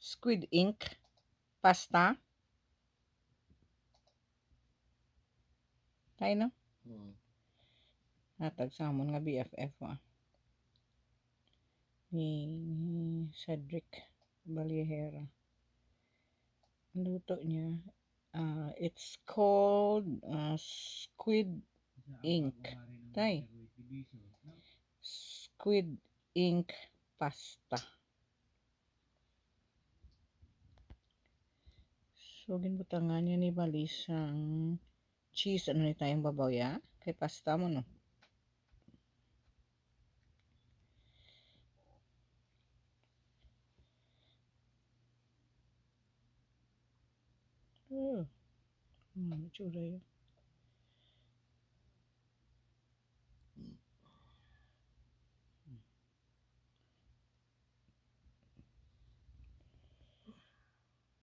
Squid Ink Pasta. Tayo no? Hatag samon nga BFF ni Cedric Balihera. Luto niya. It's called Squid Ink. Tay. Squid Ink Pasta. So, ginbutangan niya ni Balis ang cheese. Ano ni tayong babaw ya? Kay pasta mo no? Oh. Tsura yun.